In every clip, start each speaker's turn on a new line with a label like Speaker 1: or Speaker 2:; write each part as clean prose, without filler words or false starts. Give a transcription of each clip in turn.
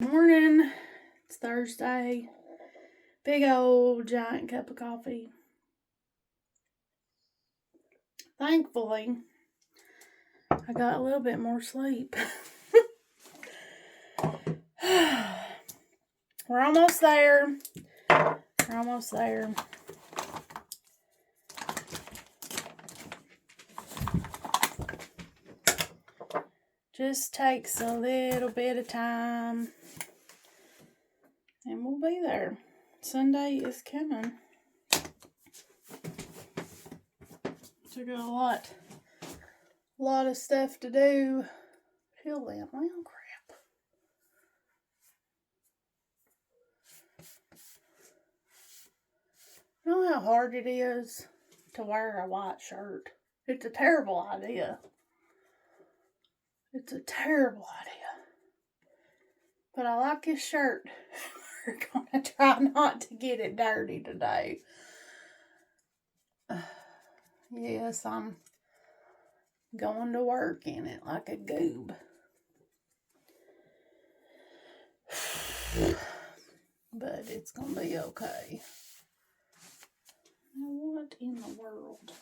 Speaker 1: Morning. It's Thursday. Big old giant cup of coffee. Thankfully, I got a little bit more sleep. We're almost there. Just takes a little bit of time. And we'll be there. Sunday is coming. So got a lot of stuff to do. Feel that. Well, crap. You know how hard it is to wear a white shirt? It's a terrible idea. But I like this shirt. We're going to try not to get it dirty today. Yes, I'm going to work in it like a goob. But it's going to be okay. Now, what in the world?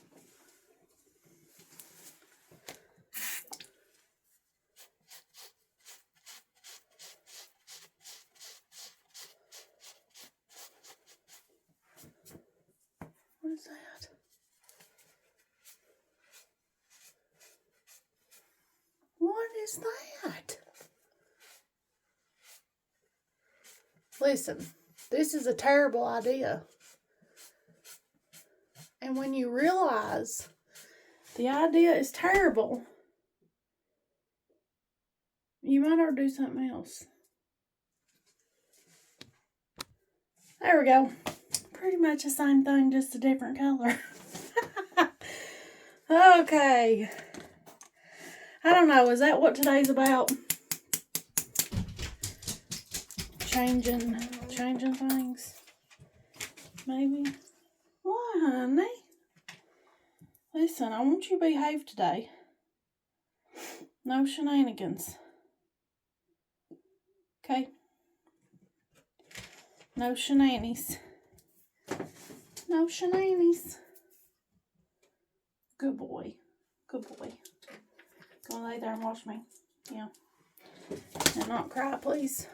Speaker 1: What is that? What is that? Listen, this is a terrible idea. And when you realize the idea is terrible, you might ought to do something else. There we go. Pretty much the same thing, just a different color. Okay. I don't know, is that what today's about? Changing things? Maybe? Why, honey? Listen, I want you to behave today. No shenanigans. Okay? No shenanies. No shenanies. Good boy. Go lay there and watch me. Yeah. And not cry, please.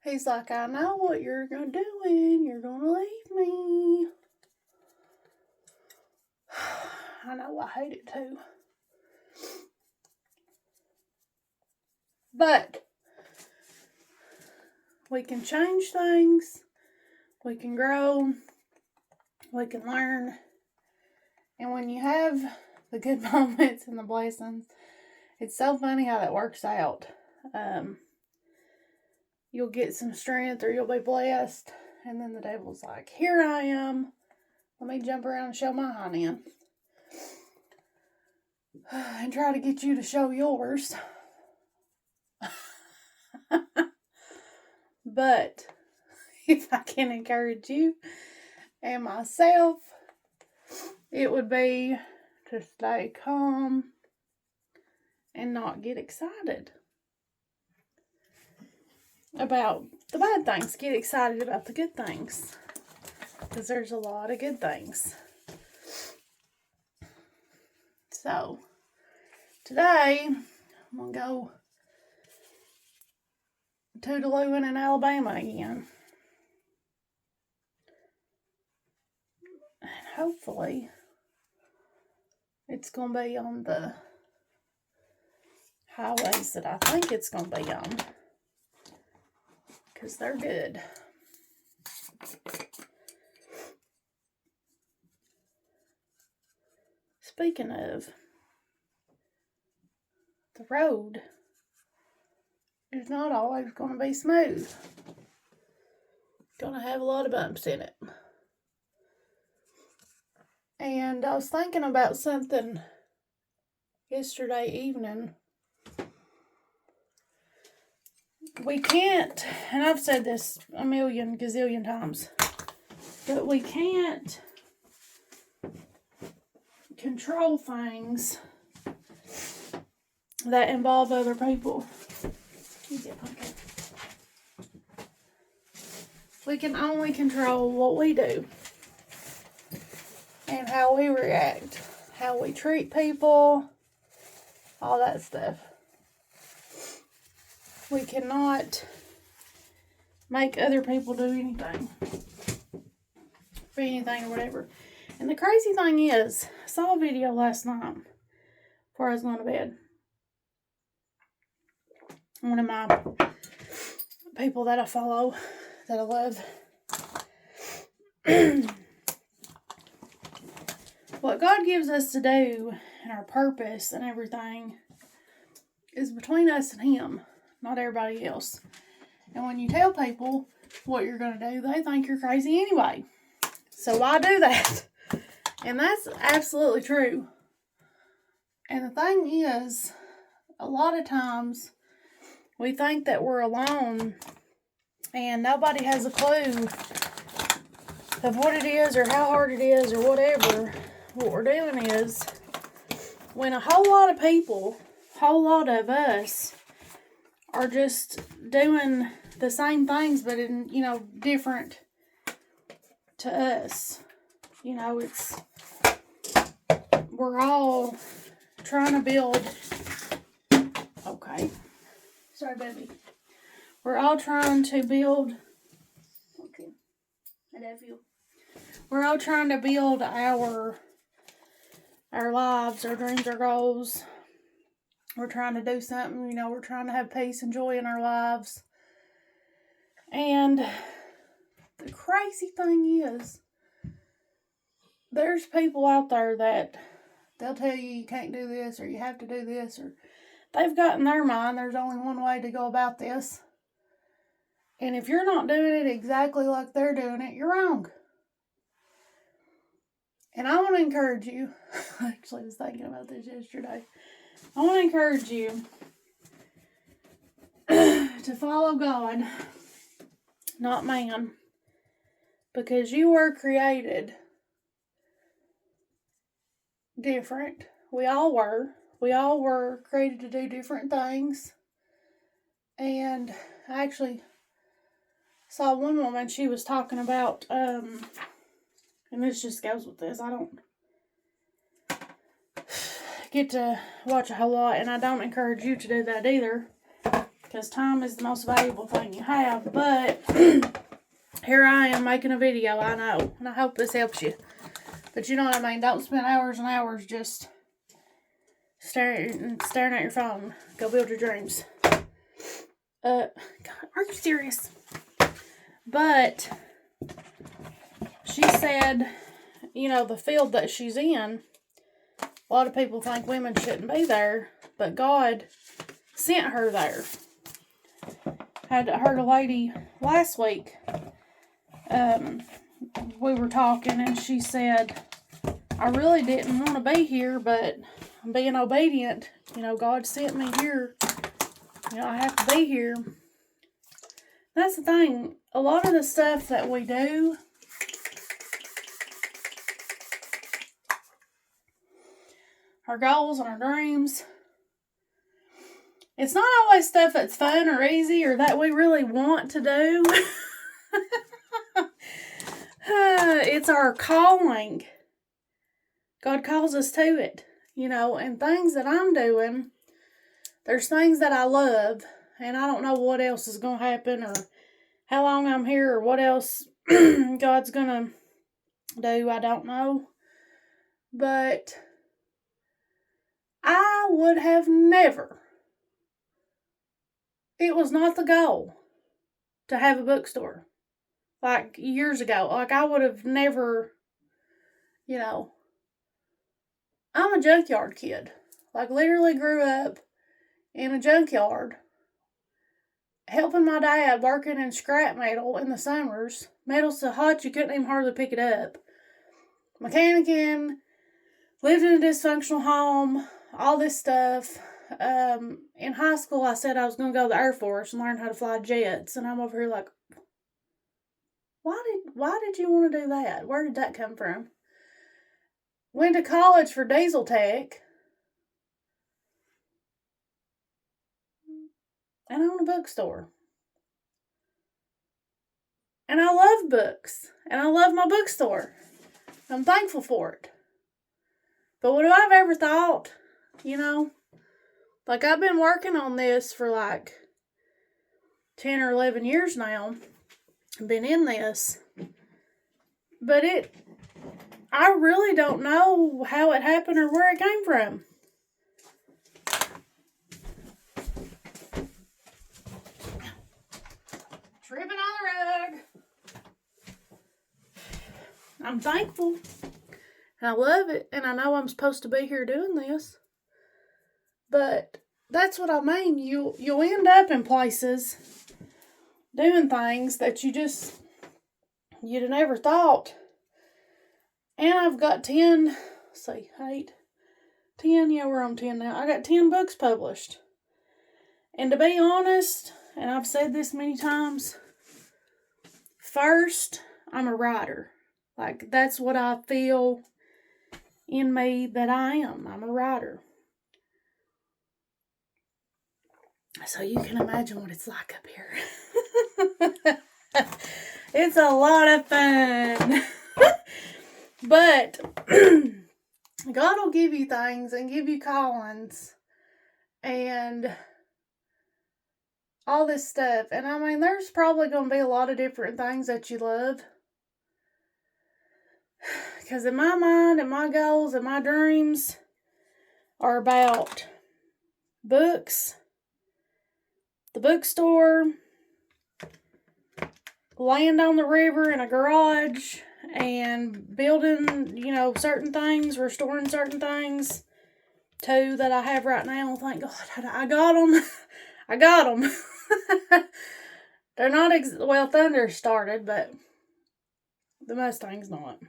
Speaker 1: He's like, I know what you're doing. You're going to leave me. I know, I hate it too. But we can change things. We can grow. We can learn. And when you have the good moments and the blessings, it's so funny how that works out. You'll get some strength or you'll be blessed. And then the devil's like, here I am. Let me jump around and show my hind end. And try to get you to show yours. But if I can encourage you and myself, it would be to stay calm and not get excited about the bad things. Get excited about the good things. Because there's a lot of good things. So, today, I'm going to go toodalooing in Alabama again. And hopefully, it's going to be on the highways that I think it's going to be on. Because they're good. Speaking of, the road is not always going to be smooth. It's going to have a lot of bumps in it. And I was thinking about something yesterday evening. We can't, and I've said this a million gazillion times, but we can't control things that involve other people. Easy, okay. We can only control what we do and how we react, how we treat people, all that stuff. We cannot make other people do anything, or anything or whatever. And the crazy thing is, I saw a video last night before I was going to bed. One of my people that I follow, that I love. What God gives us to do and our purpose and everything is between us and Him, not everybody else. And when you tell people what you're going to do, they think you're crazy anyway. So why do that? And that's absolutely true. And the thing is, a lot of times we think that we're alone and nobody has a clue of what it is or how hard it is or whatever. What we're doing is, when a whole lot of people, whole lot of us are just doing the same things but in, different to us. We're all trying to build, okay, sorry baby. We're all trying to build, okay, I love you. We're all trying to build our lives, our dreams, our goals. We're trying to do something, we're trying to have peace and joy in our lives. And the crazy thing is, there's people out there that they'll tell you can't do this, or you have to do this, or they've got in their mind there's only one way to go about this. And if you're not doing it exactly like they're doing it, you're wrong. And I want to encourage you, I actually was thinking about this yesterday. I want to encourage you to follow God, not man. Because you were created different. We all were. We all were created to do different things. And I actually saw one woman, she was talking about, and this just goes with this, I don't get to watch a whole lot, and I don't encourage you to do that either, because time is the most valuable thing you have. But here I am making a video, I know, and I hope this helps you. But you know what I mean, don't spend hours and hours just staring at your phone. Go build your dreams. God, are you serious? But she said, the field that she's in, a lot of people think women shouldn't be there, but God sent her there. I heard a lady last week, we were talking, and she said, I really didn't want to be here, but I'm being obedient. God sent me here. I have to be here. That's the thing. A lot of the stuff that we do, our goals and our dreams, it's not always stuff that's fun or easy or that we really want to do. It's our calling. God calls us to it, and things that I'm doing, there's things that I love, and I don't know what else is going to happen or how long I'm here or what else God's going to do. I don't know. But I would have never, it was not the goal to have a bookstore. Like years ago. Like I would have never, I'm a junkyard kid. Like literally grew up in a junkyard, helping my dad working in scrap metal in the summers. Metal's so hot you couldn't even hardly pick it up. Mechanicking, lived in a dysfunctional home, all this stuff. In high school, I said I was going to go to the Air Force and learn how to fly jets. And I'm over here like, why did you want to do that? Where did that come from? Went to college for diesel tech. And own a bookstore. And I love books. And I love my bookstore. I'm thankful for it. But would I have ever thought, like I've been working on this for like 10 or 11 years now. I've been in this. But I really don't know how it happened or where it came from. Tripping on the rug. I'm thankful. And I love it. And I know I'm supposed to be here doing this. But that's what I mean. You'll end up in places doing things that you'd have never thought. And I've got 10, say 8, 10, yeah, we're on 10 now. I got 10 books published. And to be honest, and I've said this many times, first, I'm a writer. Like, that's what I feel in me that I am. I'm a writer. So you can imagine what it's like up here. It's a lot of fun. But God will give you things and give you callings and all this stuff. And I mean, there's probably going to be a lot of different things that you love. Because in my mind and my goals and my dreams are about books, the bookstore, land on the river in a garage, and building, certain things, restoring certain things, too, that I have right now. Thank God, I got them. I got them. They're not, Thunder started, but the Mustang's not.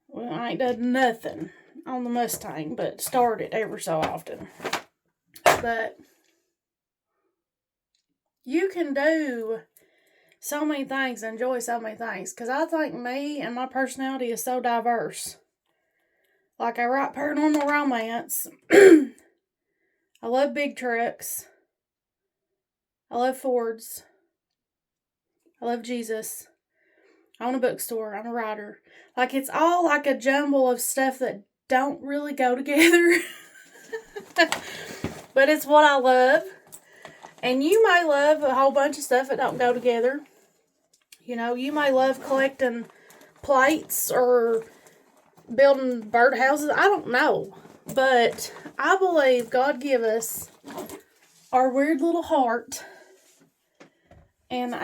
Speaker 1: Well, I ain't done nothing on the Mustang, but started ever so often. But you can do so many things, enjoy so many things. Because I think me and my personality is so diverse. Like, I write paranormal romance. I love big trucks. I love Fords. I love Jesus. I own a bookstore. I'm a writer. Like, it's all like a jumble of stuff that don't really go together. But it's what I love. And you may love a whole bunch of stuff that don't go together. You may love collecting plates or building birdhouses. I don't know. But I believe God give us our weird little heart and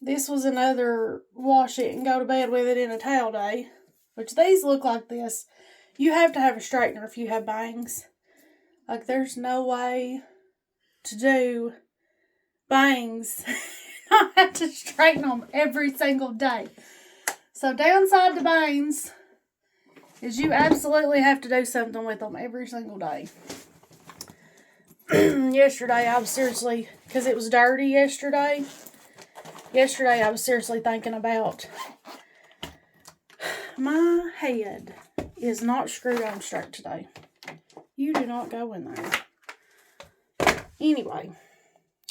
Speaker 1: this was another wash it and go to bed with it in a towel day. Which these look like this. You have to have a straightener if you have bangs. Like, there's no way to do bangs not have to straighten them every single day. So downside to bangs is you absolutely have to do something with them every single day. Yesterday I was seriously, because it was dirty yesterday I was seriously thinking about my head is not screwed on straight today. You do not go in there. Anyway.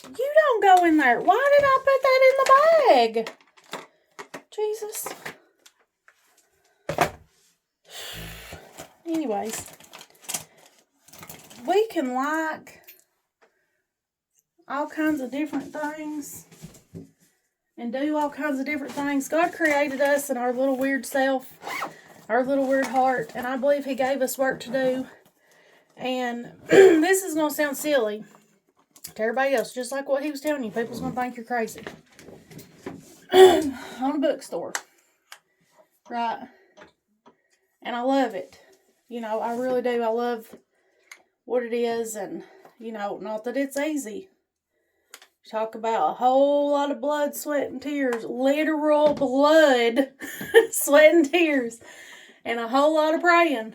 Speaker 1: You don't go in there. Why did I put that in the bag? Jesus. Anyways. We can like all kinds of different things. And do all kinds of different things. God created us in our little weird self. Our little weird heart. And I believe He gave us work to do. And this is going to sound silly to everybody else, just like what he was telling you. People's gonna think you're crazy. On a bookstore, right? And I love it. I really do. I love what it is, and not that it's easy. Talk about a whole lot of blood, sweat, and tears. Literal blood, sweat, and tears, and a whole lot of praying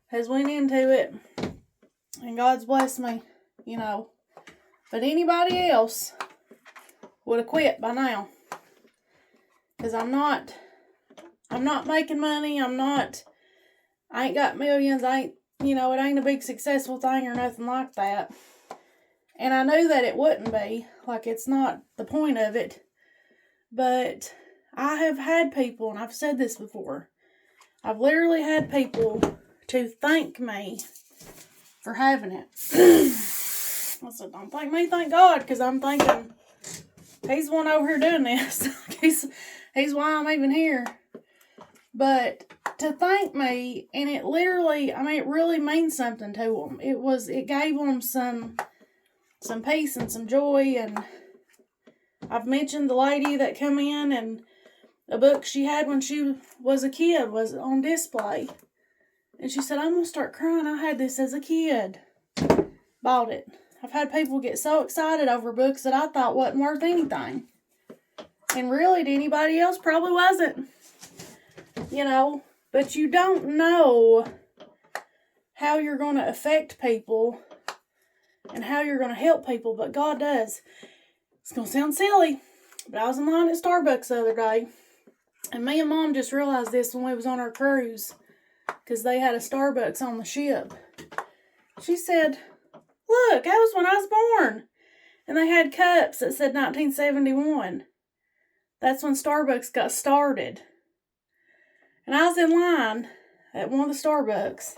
Speaker 1: has went into it. And God's blessed me. But anybody else would have quit by now. Because I'm not making money. I ain't got millions. It ain't a big successful thing or nothing like that. And I knew that it wouldn't be. Like, it's not the point of it. But I have had people, and I've said this before, I've literally had people to thank me for having it. I said, don't thank me, thank God, because I'm thinking, he's the one over here doing this. he's why I'm even here. But to thank me, and it literally, I mean, it really means something to them. It gave them some peace and some joy. And I've mentioned the lady that come in, and a book she had when she was a kid was on display. And she said, I'm going to start crying. I had this as a kid. Bought it. I've had people get so excited over books that I thought wasn't worth anything. And really, to anybody else, probably wasn't. But you don't know how you're going to affect people and how you're going to help people, but God does. It's going to sound silly, but I was in line at Starbucks the other day, and me and Mom just realized this when we was on our cruise, because they had a Starbucks on the ship. She said, look, that was when I was born. And they had cups that said 1971. That's when Starbucks got started. And I was in line at one of the Starbucks.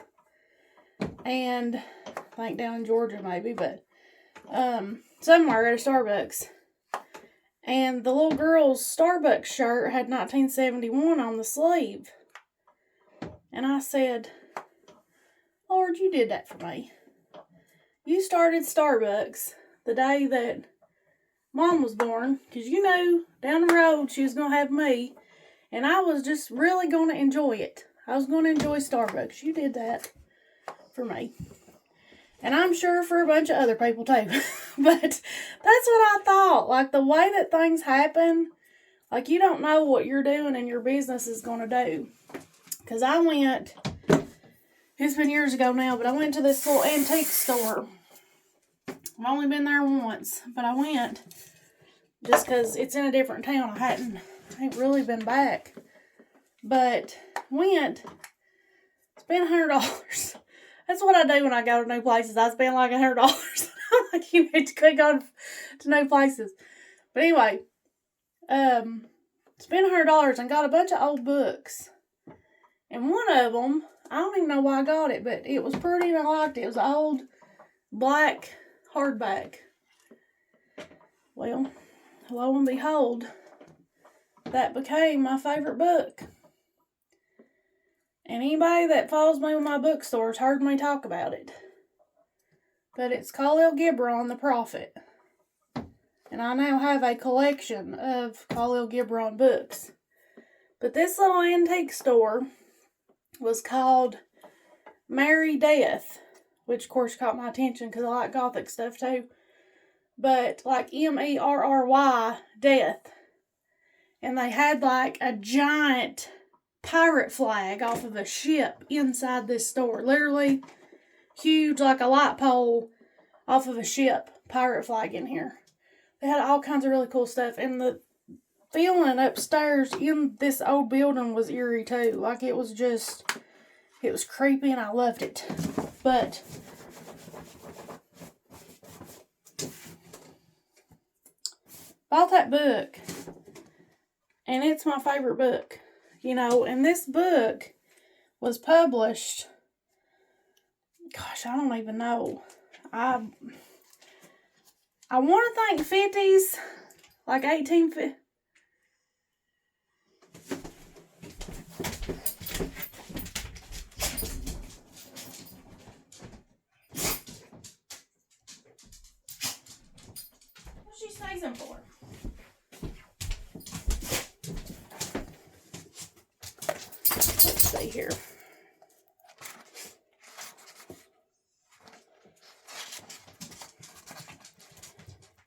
Speaker 1: And I think down in Georgia maybe, but somewhere at a Starbucks. And the little girl's Starbucks shirt had 1971 on the sleeve. And I said, Lord, you did that for me. You started Starbucks the day that Mom was born, because you knew down the road she was going to have me, and I was just really going to enjoy it. I was going to enjoy Starbucks. You did that for me. And I'm sure for a bunch of other people too. But that's what I thought. Like, the way that things happen, like, you don't know what you're doing and your business is going to do. Because I went, it's been years ago now, but I went to this little antique store. I've only been there once, but I went just because it's in a different town. I ain't really been back. But went, spent $100. That's what I do when I go to new places. I spend like $100. I'm like, you need to quit going to new places. But anyway, spent $100 and got a bunch of old books. And one of them, I don't even know why I got it, but it was pretty and I liked it. It was an old black hardback. Well, lo and behold, that became my favorite book. And anybody that follows me with my bookstores heard me talk about it. But it's Khalil Gibran, the Prophet. And I now have a collection of Khalil Gibran books. But this little antique store was called Merry Death, which of course caught my attention because I like gothic stuff too. But like Merry Death. And they had like a giant pirate flag off of a ship inside this store. Literally huge, like a light pole off of a ship. Pirate flag in here. They had all kinds of really cool stuff. And the feeling upstairs in this old building was eerie too. Like, it was creepy and I loved it. But bought that book. And it's my favorite book. And this book was published, gosh, I don't even know. I want to think 50s, like 1850. What's she sneezing for? Let's see here.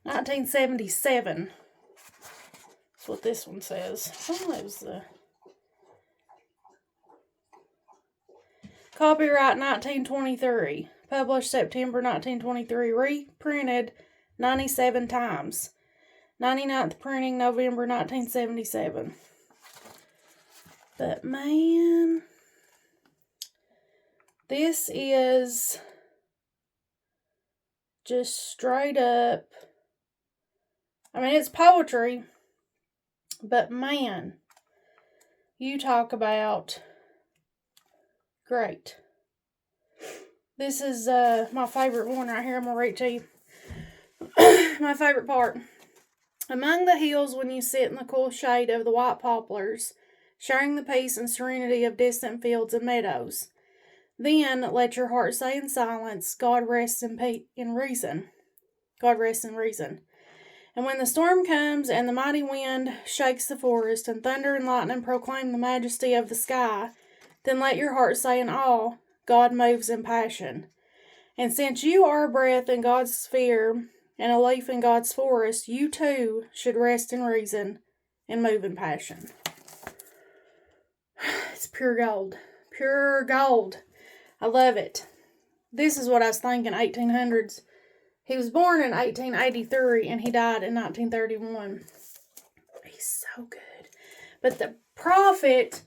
Speaker 1: $1977. That's what this one says. Oh, it was the copyright 1923. Published September 1923. Reprinted 97 times. 99th printing November 1977. But man, this is just straight up, I mean, it's poetry, but man, you talk about great. This is my favorite one right here. I'm going to read to you. My favorite part. Among the hills when you sit in the cool shade of the white poplars, sharing the peace and serenity of distant fields and meadows. Then let your heart say in silence, God rests in reason. God rests in reason. And when the storm comes and the mighty wind shakes the forest and thunder and lightning proclaim the majesty of the sky, then let your heart say in awe, God moves in passion. And since you are a breath in God's sphere and a leaf in God's forest, you too should rest in reason and move in passion. It's pure gold. Pure gold. I love it. This is what I was thinking, 1800s. He was born in 1883 and he died in 1931. He's so good. But the prophet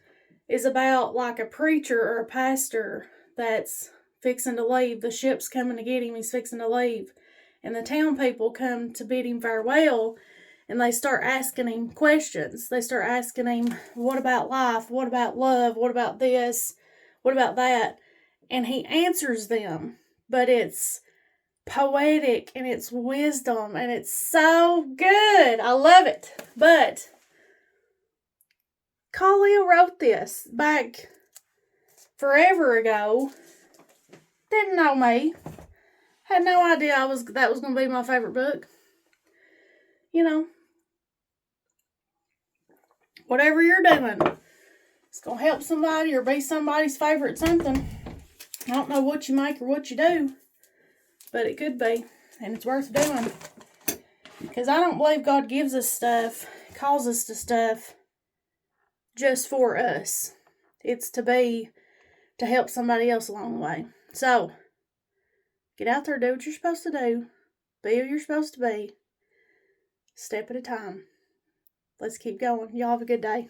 Speaker 1: is about like a preacher or a pastor that's fixing to leave. The ship's coming to get him. He's fixing to leave. And the town people come to bid him farewell. And they start asking him questions. They start asking him, what about life? What about love? What about this? What about that? And he answers them. But it's poetic and it's wisdom and it's so good. I love it. But Kalia wrote this back forever ago. Didn't know me. Had no idea that was going to be my favorite book. You know, whatever you're doing, it's going to help somebody or be somebody's favorite something. I don't know what you make or what you do, but it could be, and it's worth doing. Because I don't believe God gives us stuff, calls us to stuff just for us. It's to help somebody else along the way. So, get out there, do what you're supposed to do. Be who you're supposed to be. Step at a time. Let's keep going. Y'all have a good day.